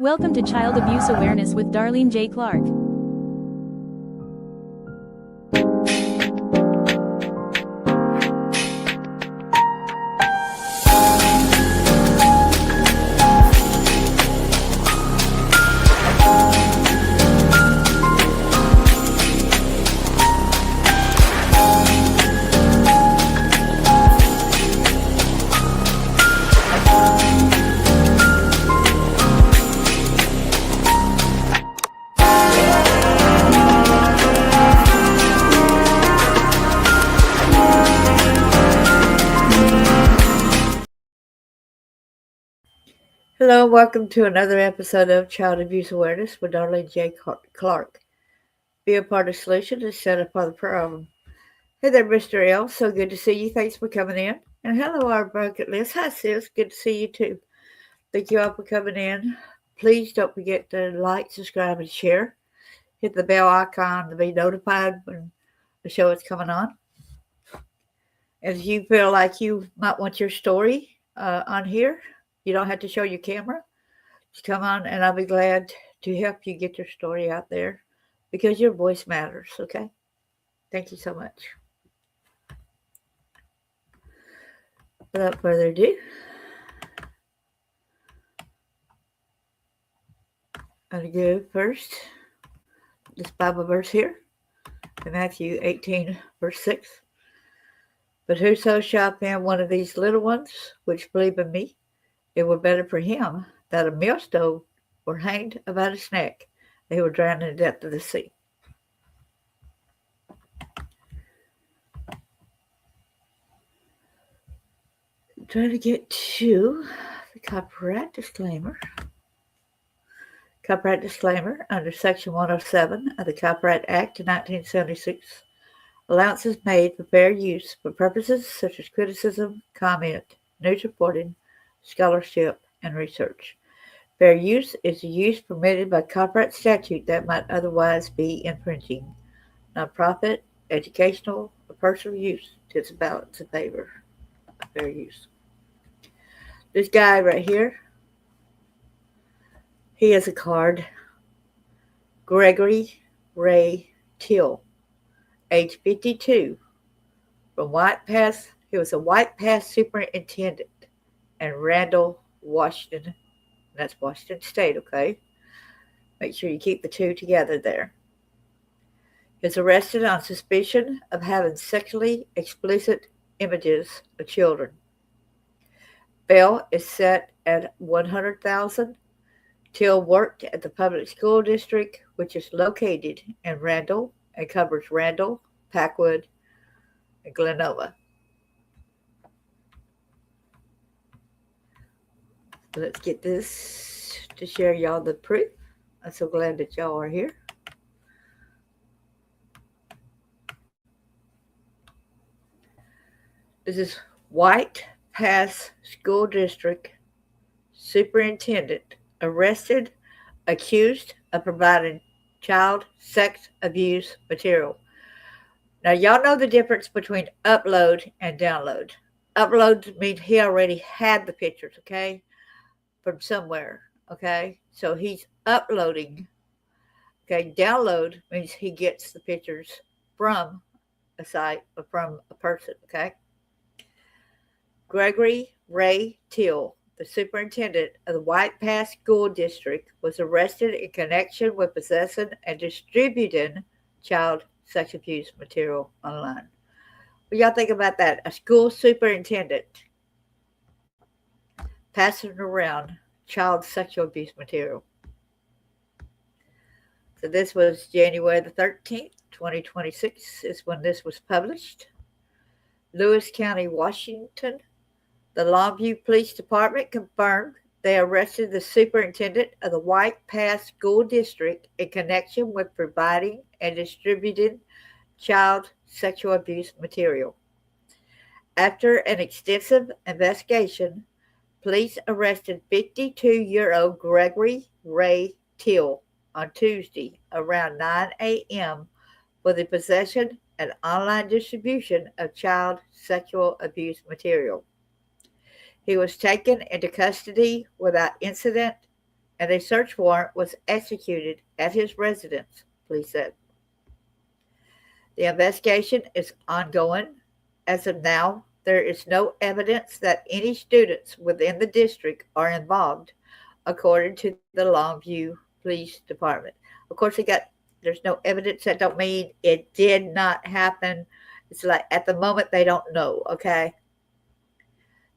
Welcome to Child Abuse Awareness with Darlene J. Clark. Hello, welcome to another episode of Child Abuse Awareness with Darlene J. Clark. Be a part of the solution instead of part of the problem. Hey there, Mr. L. So good to see you. Thanks for coming in. And hello, our bucket list. Hi, sis. Good to see you too. Thank you all for coming in. Please don't forget to like, subscribe, and share. Hit the bell icon to be notified when the show is coming on. If you feel like you might want your story on here, you don't have to show your camera. Just come on, and I'll be glad to help you get your story out there because your voice matters, okay? Thank you so much. Without further ado, I'm going to go first. This Bible verse here in Matthew 18, verse 6. But whoso shall offend one of these little ones which believe in me, it were better for him that a millstone were hanged about his neck, and he were drowned in the depth of the sea. I'm trying to get to the copyright disclaimer. Copyright disclaimer under Section 107 of the Copyright Act of 1976. Allowances made for fair use for purposes such as criticism, comment, news reporting, scholarship, and research. Fair use is the use permitted by copyright statute that might otherwise be infringing. Non-profit, educational, or personal use is a balance in favor of fair use. This guy right here, he has a card. Gregory Ray Teal, age 52, from White Pass. He was a White Pass Superintendent in Randle, Washington. That's Washington State, okay? Make sure you keep the two together there. He was arrested on suspicion of having sexually explicit images of children. Bail is set at $100,000. Teal worked at the public school district, which is located in Randle and covers Randle, Packwood, and Glenova. Let's get this to share y'all the proof. I'm so glad that y'all are here. This is White Pass School District Superintendent arrested, accused of providing child sex abuse material. Now, y'all know the difference between upload and download. Upload means he already had the pictures, okay, from somewhere, okay? So he's uploading. Okay, download means he gets the pictures from a site or from a person, okay? Gregory Ray Teal, the superintendent of the White Pass School District, was arrested in connection with possessing and distributing child sex abuse material online. What y'all think about that? A school superintendent passing around child sexual abuse material. So this was January the 13th, 2026 is when this was published. Lewis County, Washington. The Longview Police Department confirmed they arrested the superintendent of the White Pass School District in connection with providing and distributing child sexual abuse material. After an extensive investigation, police arrested 52-year-old Gregory Ray Teal on Tuesday around 9 a.m. for the possession and online distribution of child sexual abuse material. He was taken into custody without incident and a search warrant was executed at his residence, police said. The investigation is ongoing. As of now, there is no evidence that any students within the district are involved, according to the Longview Police Department. Of course, there's no evidence. That don't mean it did not happen. It's like at the moment they don't know, okay?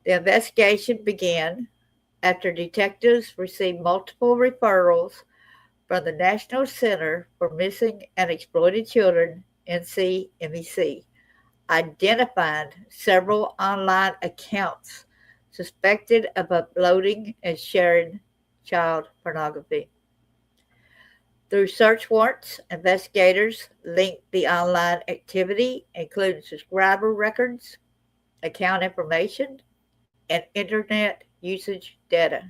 The investigation began after detectives received multiple referrals from the National Center for Missing and Exploited Children, NCMEC, identified several online accounts suspected of uploading and sharing child pornography. Through search warrants, investigators linked the online activity, including subscriber records, account information, and internet usage data,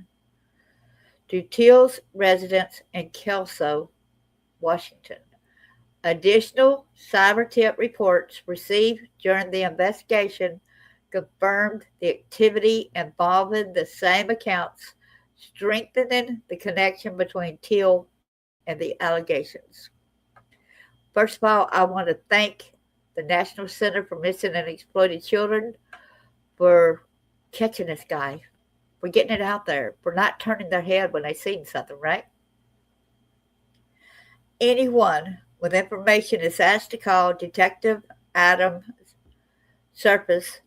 to Teel's residence in Kelso, Washington. Additional cyber tip reports received during the investigation confirmed the activity involving the same accounts, strengthening the connection between Teel and the allegations. First of all, I want to thank the National Center for Missing and Exploited Children for catching this guy, for getting it out there, for not turning their head when they seen something, right? Anyone with information is asked to call Detective Adam Surface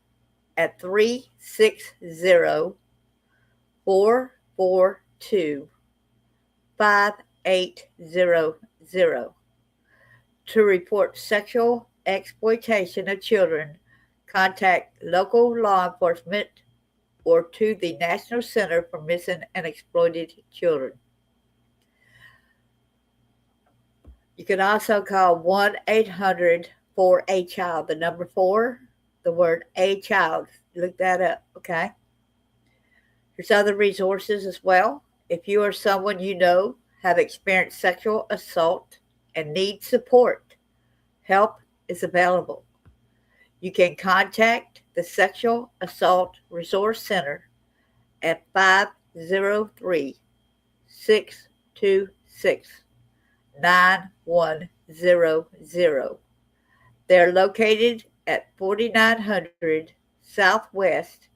at 360-442-5800 to report sexual exploitation of children. Contact local law enforcement or to the National Center for Missing and Exploited Children. You can also call 1-800-4-A-CHILD, the number 4, the word A child. Look that up, okay? There's other resources as well. If you or someone you know have experienced sexual assault and need support, help is available. You can contact the Sexual Assault Resource Center at 503-626-9100. They're located at 4900 Southwest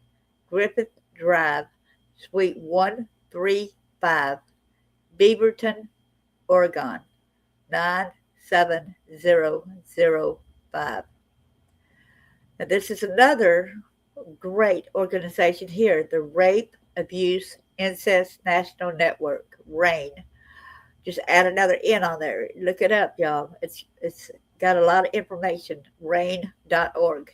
Griffith Drive, Suite 135, Beaverton, Oregon, 97005. Now, this is another great organization here, the Rape, Abuse, Incest National Network, RAIN. Just add another N on there. Look it up, y'all. It's got a lot of information. RAIN.org.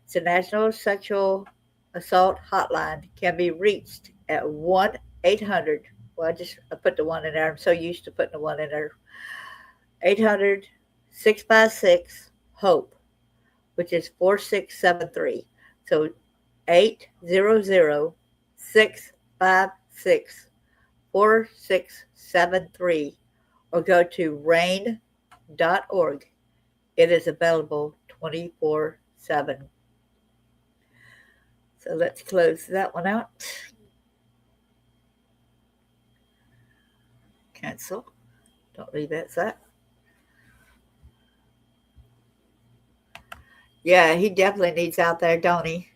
It's a national sexual assault hotline. Can be reached at 1-800. Well, I put the 1 in there. I'm so used to putting the 1 in there. 800-656-HOPE, which is 4673. So 800-656-4673, or go to rain.org. It is available 24/7. So let's close that one out. Cancel. Don't leave that set. Yeah, he definitely needs out there, don't he?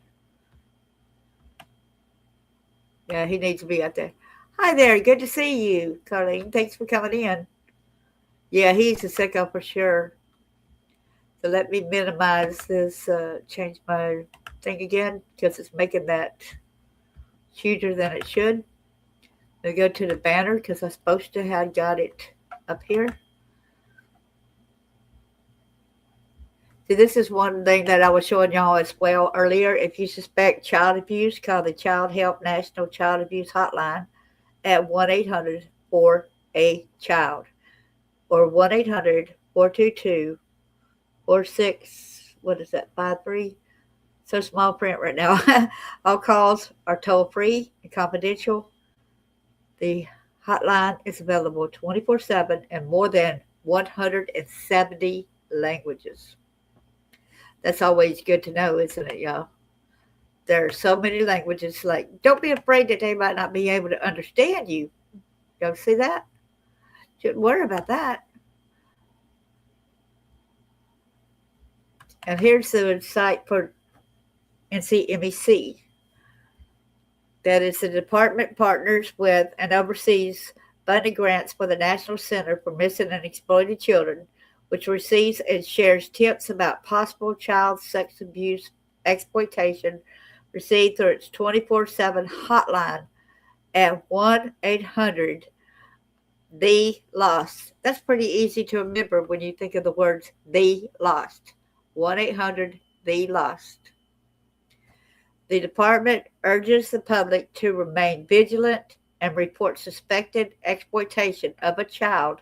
Yeah, he needs to be out there. Hi there. Good to see you, Colleen. Thanks for coming in. Yeah, he's a sicko for sure. So let me minimize this, change my thing again because it's making that huger than it should. I'll go to the banner because I'm supposed to have got it up here. See, this is one thing that I was showing y'all as well earlier. If you suspect child abuse, call the Child Help National Child Abuse Hotline at 1-800-4-A-CHILD or 1-800-422-46, 53? So small print right now. All calls are toll free and confidential. The hotline is available 24/7 in more than 170 languages. That's always good to know, isn't it, y'all? There are so many languages. Like, don't be afraid that they might not be able to understand you. Y'all see that? Shouldn't worry about that. And here's the site for NCMEC. That is, the department partners with and oversees funding grants for the National Center for Missing and Exploited Children, which receives and shares tips about possible child sex abuse exploitation received through its 24/7 hotline at 1-800 The Lost. That's pretty easy to remember when you think of the words The Lost. 1-800 The Lost. The department urges the public to remain vigilant and report suspected exploitation of a child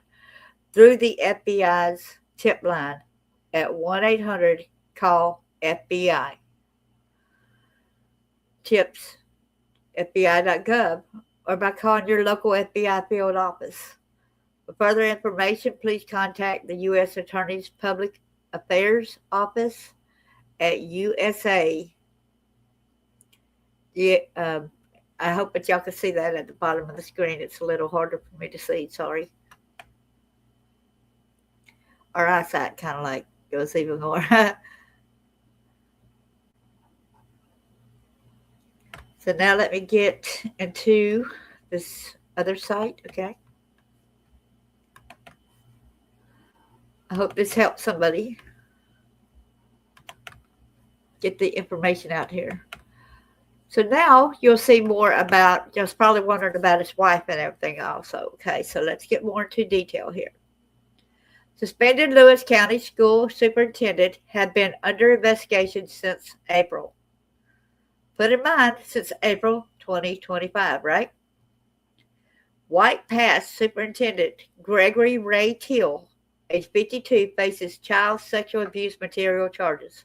through the FBI's tip line at 1-800-CALL-FBI. Tips FBI.gov or by calling your local FBI field office. For further information, please contact the U.S. Attorney's Public Affairs Office at USA. I hope that y'all can see that at the bottom of the screen. It's a little harder for me to see, sorry. Our eyesight kind of like goes even more. So now let me get into this other site, okay? I hope this helps somebody get the information out here. So now you'll see more about, just probably wondering about his wife and everything also. Okay, so let's get more into detail here. Suspended Lewis County School Superintendent had been under investigation since April. Put in mind, since April 2025, right? White Pass Superintendent Gregory Ray Teal, age 52, faces child sexual abuse material charges.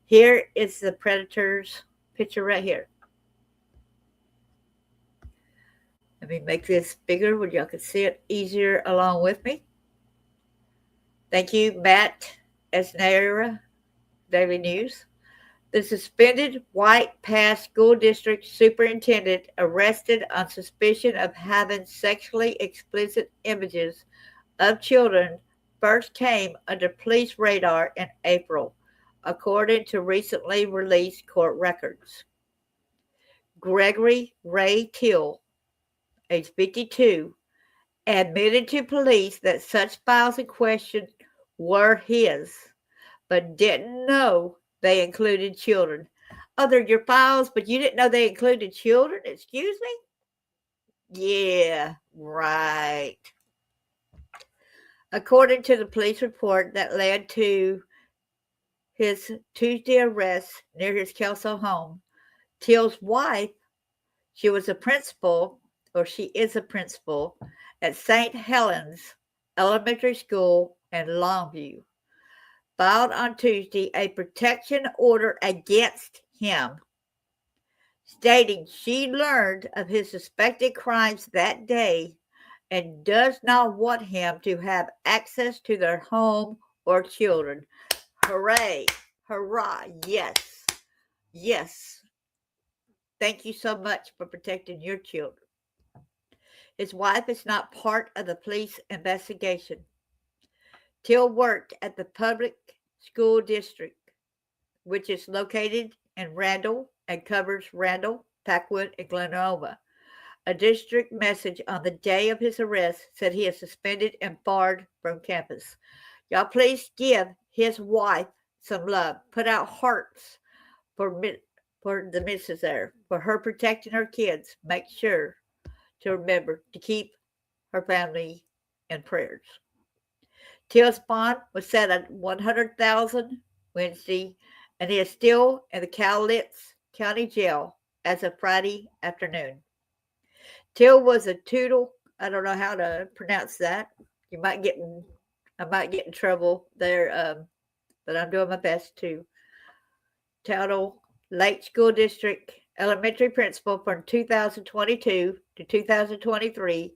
Here is the predator's picture right here. Let me make this bigger where y'all can see it easier along with me. Thank you, Matt Esnera, Daily News. The suspended White Pass School District Superintendent arrested on suspicion of having sexually explicit images of children first came under police radar in April, according to recently released court records. Gregory Ray Teal, age 52, admitted to police that such files in question were his, but didn't know they included children. Oh, they're your files, but you didn't know they included children? Excuse me? Yeah, right. According to the police report that led to his Tuesday arrest near his Kelso home, Teal's wife, she is a principal at St. Helens Elementary School in Longview, filed on Tuesday a protection order against him, stating she learned of his suspected crimes that day and does not want him to have access to their home or children. Hooray! Hurrah! Yes. Yes. Thank you so much for protecting your children. His wife is not part of the police investigation. Teal worked at the public school district, which is located in Randle and covers Randle, Packwood, and Glenova. A district message on the day of his arrest said he is suspended and barred from campus. Y'all please give his wife some love. Put out hearts for the missus there, for her protecting her kids. Make sure to remember to keep her family in prayers. Teal's bond was set at $100,000 Wednesday, and he is still in the Cowlitz County Jail as of Friday afternoon. Teal was a Tootle. I don't know how to pronounce that. I might get in trouble there, but I'm doing my best to. Tootle Lake School District elementary principal from 2022 to 2023,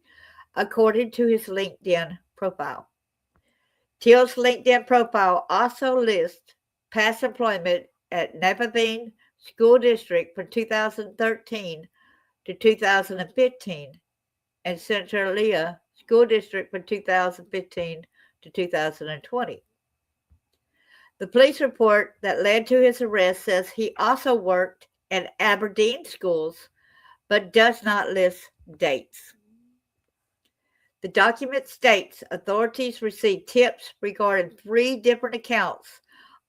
according to his LinkedIn profile. Teal's LinkedIn profile also lists past employment at Napavine School District from 2013 to 2015. and Centralia School District from 2015 to 2020. The police report that led to his arrest says he also worked at Aberdeen schools, but does not list dates. The document states authorities received tips regarding 3 different accounts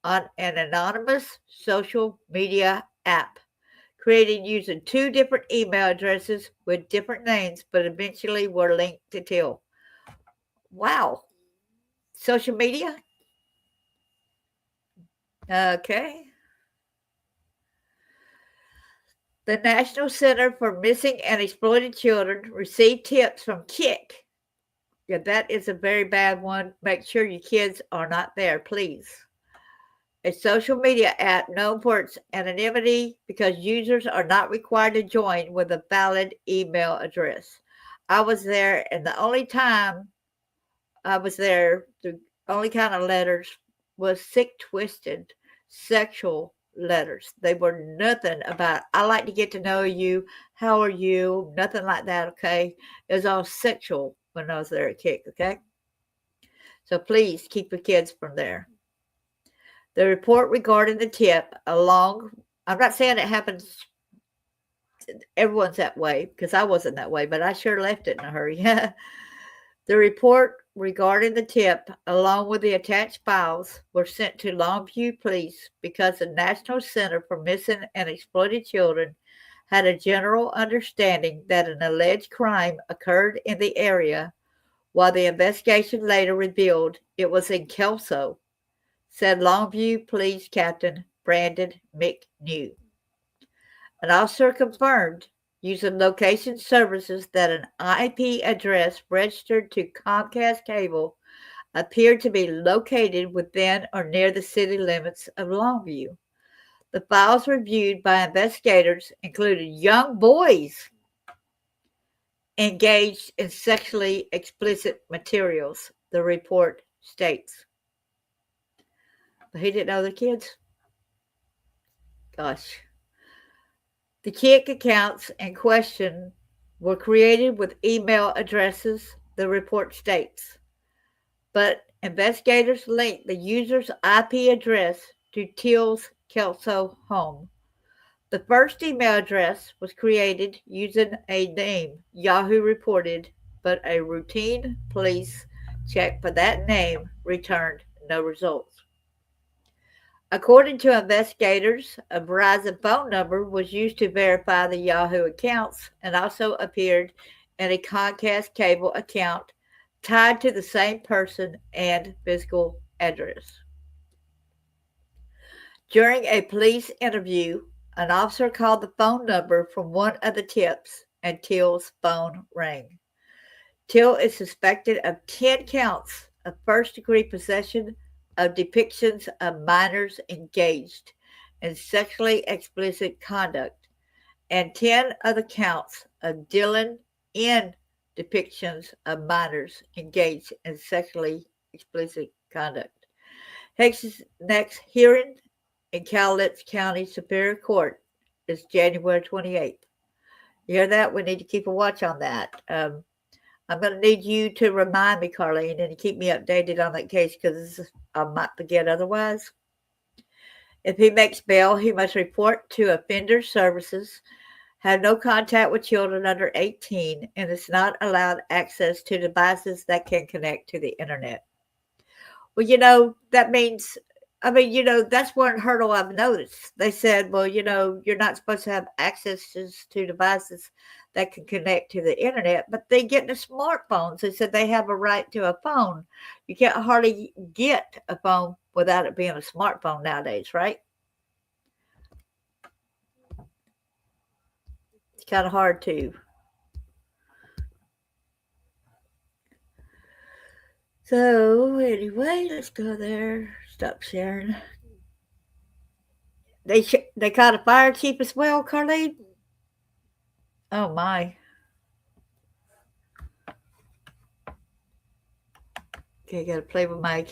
on an anonymous social media app, created using 2 different email addresses with different names, but eventually were linked to Teal. Wow. Social media? Okay. The National Center for Missing and Exploited Children received tips from Kick. Yeah, that is a very bad one. Make sure your kids are not there, please. A social media app known for its anonymity because users are not required to join with a valid email address. I was there, and the only time I was there, the only kind of letters was sick, twisted, sexual letters. They were nothing about, I like to get to know you, how are you, nothing like that, okay? It was all sexual when I was there at Kick, okay? So please keep your kids from there. The report regarding the tip, I'm not saying it happens, everyone's that way, because I wasn't that way, but I sure left it in a hurry. The report regarding the tip, along with the attached files, were sent to Longview Police because the National Center for Missing and Exploited Children had a general understanding that an alleged crime occurred in the area, while the investigation later revealed it was in Kelso, said Longview Police Captain Brandon McNew. An officer confirmed using location services that an IP address registered to Comcast Cable appeared to be located within or near the city limits of Longview. The files reviewed by investigators included young boys engaged in sexually explicit materials, the report states. But he didn't know the kids? Gosh. The Kick accounts in question were created with email addresses, the report states. But investigators linked the user's IP address to Teal's Kelso home. The first email address was created using a name Yahoo reported, but a routine police check for that name returned no results. According to investigators, a Verizon phone number was used to verify the Yahoo accounts and also appeared in a Comcast Cable account tied to the same person and physical address. During a police interview, an officer called the phone number from one of the tips, and Teal's phone rang. Teal is suspected of 10 counts of first-degree possession of depictions of minors engaged in sexually explicit conduct, and 10 other counts of dealing in depictions of minors engaged in sexually explicit conduct. His next hearing in Cowlitz County Superior Court is January 28th. You hear that? We need to keep a watch on that. I'm going to need you to remind me, Carlene, and keep me updated on that case because I might forget otherwise. If he makes bail, he must report to Offender Services, have no contact with children under 18, and is not allowed access to devices that can connect to the internet. Well, that means, that's one hurdle I've noticed. They said, well, you're not supposed to have access to devices that can connect to the internet, but they get the smartphones. They said they have a right to a phone. You can't hardly get a phone without it being a smartphone nowadays, right? It's kind of hard to. So anyway, let's go there. Stop sharing. They caught a fire chief as well, Carlene? Oh my. Okay, I gotta play with my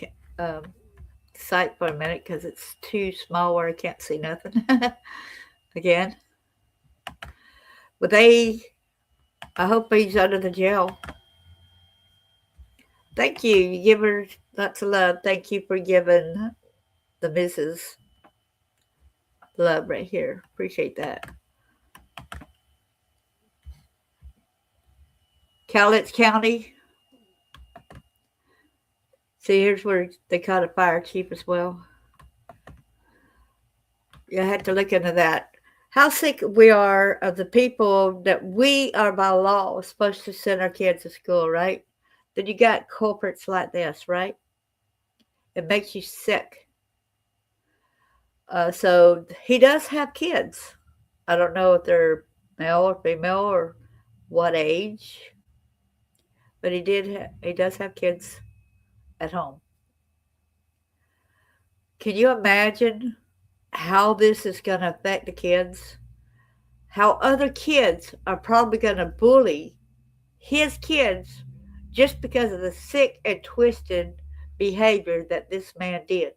site for a minute because it's too small where I can't see nothing. Again. But they I hope he's under the jail. Thank you. You give her lots of love. Thank you for giving the missus love right here. Appreciate that. Cowlitz County. See, here's where they caught a fire chief as well. You had to look into that. How sick we are of the people that we are by law supposed to send our kids to school, right? Then you got culprits like this, right? It makes you sick. So he does have kids. I don't know if they're male or female or what age, but he does have kids at home. Can you imagine how this is going to affect the kids? How other kids are probably going to bully his kids just because of the sick and twisted behavior that this man did.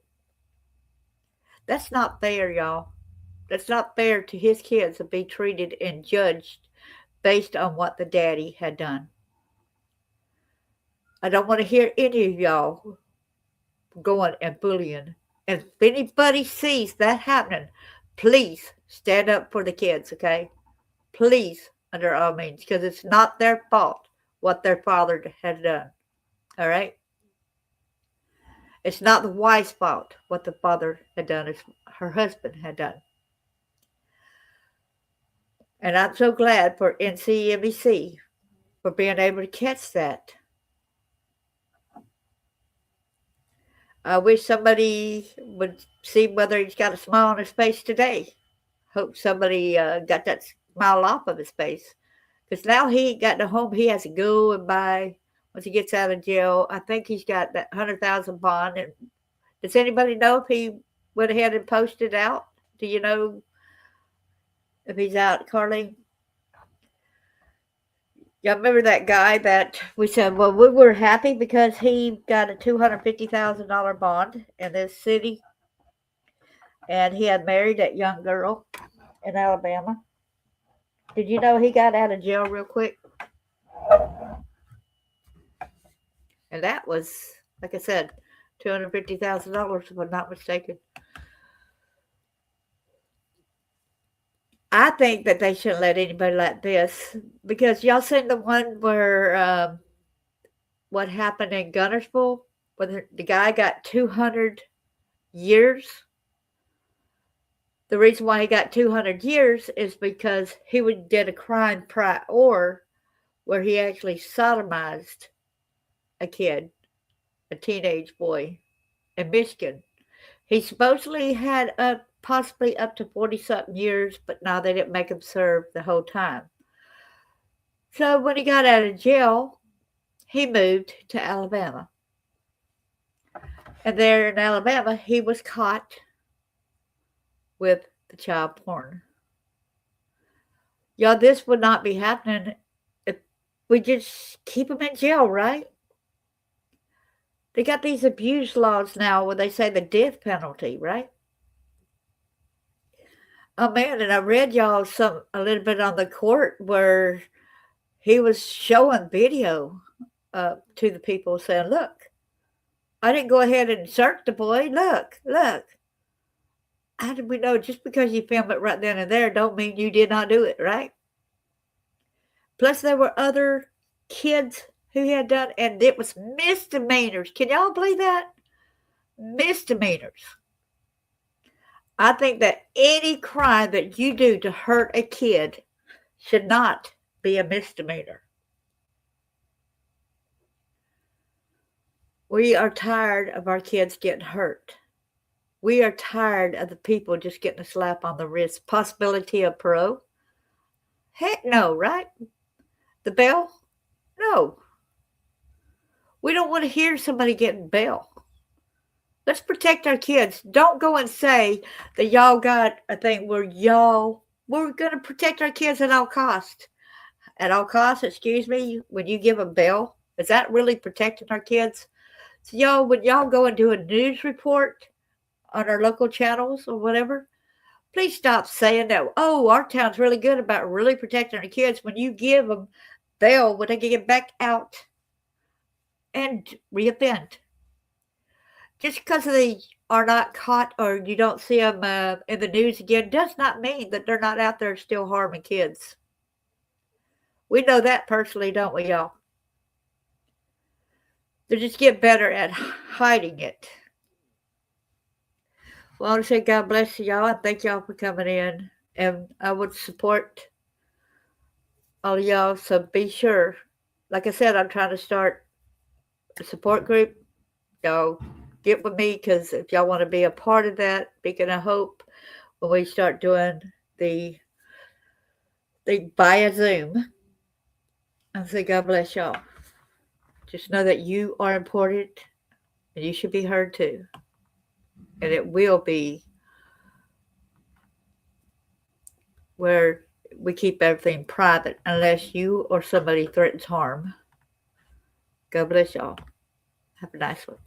That's not fair, y'all. That's not fair to his kids to be treated and judged based on what the daddy had done. I don't want to hear any of y'all going and bullying. And if anybody sees that happening, please stand up for the kids, okay? Please, under all means, because it's not their fault what their father had done, all right? It's not the wife's fault what the father had done, it's her husband had done. And I'm so glad for NCMEC for being able to catch that. I wish somebody would see whether he's got a smile on his face today. Hope somebody got that smile off of his face. Because now he ain't got no home. He has to go and buy, once he gets out of jail, I think he's got that $100,000 bond. And does anybody know if he went ahead and posted out? Do you know if he's out, Carlene? Y'all remember that guy that we said, well, we were happy because he got a $250,000 bond in this city, and he had married that young girl in Alabama. Did you know he got out of jail real quick? And that was, like I said, $250,000, if I'm not mistaken. I think that they shouldn't let anybody like this, because y'all seen the one where what happened in Gunnersville, where the guy got 200 years. The reason why he got 200 years is because he did a crime prior where he actually sodomized a kid, a teenage boy in Michigan. He supposedly had possibly up to 40-something years, but now they didn't make him serve the whole time. So when he got out of jail, he moved to Alabama. And there in Alabama, he was caught with the child porn. Y'all, this would not be happening if we just keep him in jail, right? They got these abuse laws now where they say the death penalty, right? Oh man, and I read y'all a little bit on the court where he was showing video to the people saying, look, I didn't go ahead and search the boy. Look. How did we know? Just because you film it right then and there don't mean you did not do it, right? Plus there were other kids who had done, and it was misdemeanors. Can y'all believe that? Misdemeanors. I think that any crime that you do to hurt a kid should not be a misdemeanor. We are tired of our kids getting hurt. We are tired of the people just getting a slap on the wrist. Possibility of parole? Heck no, right? The bail? No. We don't want to hear somebody getting bail. Let's protect our kids. Don't go and say that y'all got a thing where we're going to protect our kids at all costs. At all costs, excuse me, when you give them bail, is that really protecting our kids? So y'all, when y'all go and do a news report on our local channels or whatever, please stop saying that, oh, our town's really good about really protecting our kids when you give them they'll, when they get back out and reoffend. Just because they are not caught or you don't see them in the news again does not mean that they're not out there still harming kids. We know that personally, don't we, y'all? They just get better at hiding it. Well, I want to say God bless y'all and thank y'all for coming in. And I would support all of y'all, so be sure. Like I said, I'm trying to start a support group. Y'all get with me, because if y'all want to be a part of that, Beacon of Hope, when we start doing the via Zoom, I say God bless y'all. Just know that you are important and you should be heard too. And it will be where we keep everything private unless you or somebody threatens harm. God bless y'all. Have a nice one.